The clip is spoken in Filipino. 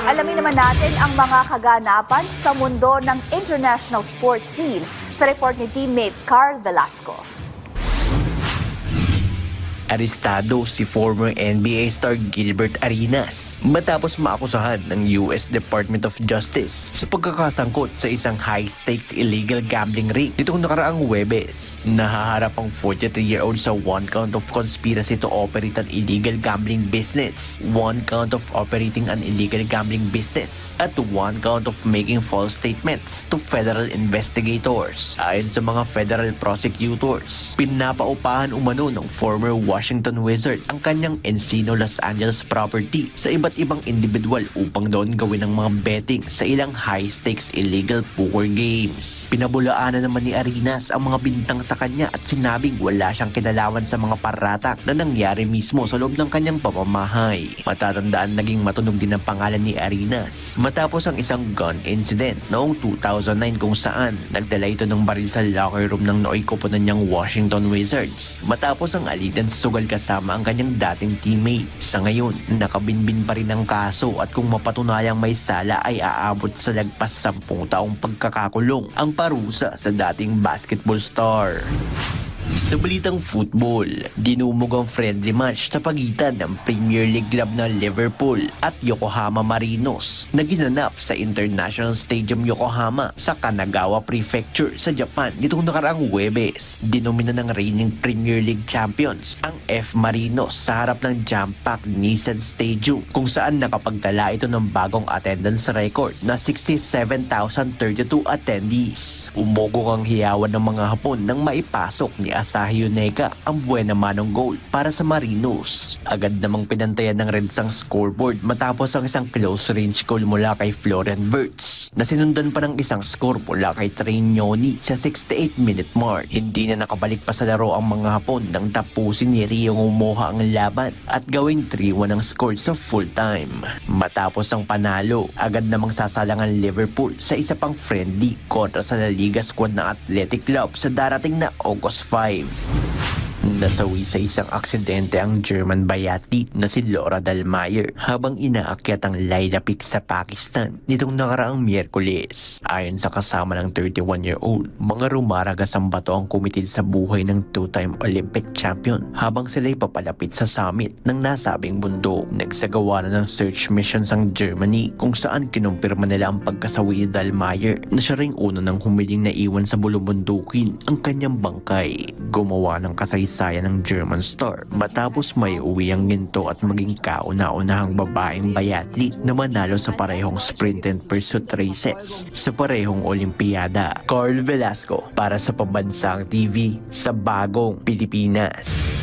Alamin naman natin ang mga kaganapan sa mundo ng international sports scene sa report ni teammate Carl Velasco. Arestado si former NBA star Gilbert Arenas matapos maakusahan ng US Department of Justice sa pagkakasangkot sa isang high-stakes illegal gambling ring nitong nakaraang Huwebes. Nahaharap ang 43-year-old sa one count of conspiracy to operate an illegal gambling business, one count of operating an illegal gambling business, at one count of making false statements to federal investigators. Ayon sa mga federal prosecutors, pinapaupahan umano ng former Washington Wizard ang kanyang Encino, Los Angeles property sa iba't ibang individual upang doon gawin ang mga betting sa ilang high-stakes illegal poker games. Pinabulaanan naman ni Arenas ang mga bintang sa kanya at sinabing wala siyang kinalaman sa mga paratak na nangyari mismo sa loob ng kanyang pamamahay. Matatandaan naging matunog din ang pangalan ni Arenas matapos ang isang gun incident noong 2009 kung saan nagdala ito ng baril sa locker room ng nooy koponan niyang Washington Wizards matapos ang alitan sa sugal kasama ang kanyang dating teammate. Sa ngayon, nakabinbin pa rin ang kaso at kung mapatunayang may sala ay aabot sa lagpas 10 taong pagkakakulong ang parusa sa dating basketball star. Sa balitang football, dinumog ang friendly match sa pagitan ng Premier League club na Liverpool at Yokohama Marinos na ginanap sa International Stadium Yokohama sa Kanagawa Prefecture sa Japan nitong nakaraang Huwebes. Dinomina ng reigning Premier League champions ang F. Marinos sa harap ng jam-packed Nissan Stadium kung saan nakapagtala ito ng bagong attendance record na 67,032 attendees. Umugong ang hiyawan ng mga Hapon nang maipasok ni Asahi Yoneka ang buena manong goal para sa Marinos. Agad namang pinantayan ng Reds ang scoreboard matapos ang isang close range goal mula kay Florian Wirtz na sinundan pa ng isang score mula kay Trignoni sa 68-minute mark. Hindi na nakabalik pa sa laro ang mga Hapon nang tapusin ni Rio Umoha ang laban at gawing 3-1 ang score sa full time. Matapos ang panalo, agad namang sasalang ang Liverpool sa isa pang friendly kontra sa La Liga squad ng Athletic Club sa darating na August 5. Nasawi sa isang aksidente ang German bayati na si Laura Dalmayer habang inaakyat ang Laila Peak sa Pakistan nitong nakaraang Miyerkules. Ayon sa kasama ng 31-year-old, mga rumaragas ang bato ang kumitid sa buhay ng two-time Olympic champion habang sila'y papalapit sa summit ng nasabing bundok. Nagsagawa na ng search missions ang Germany kung saan kinumpirma nila ang pagkasawi ni Dalmayer na siya ring una ng humiling na iwan sa bulubundukin ang kanyang bangkay. Gumawa ng kasaysayan ng German star matapos may uwi ang ginto at maging kauna-unahang babaeng bayatli na manalo sa parehong sprint and pursuit races sa parehong Olimpiyada. Carl Velasco para sa Pambansang TV sa Bagong Pilipinas.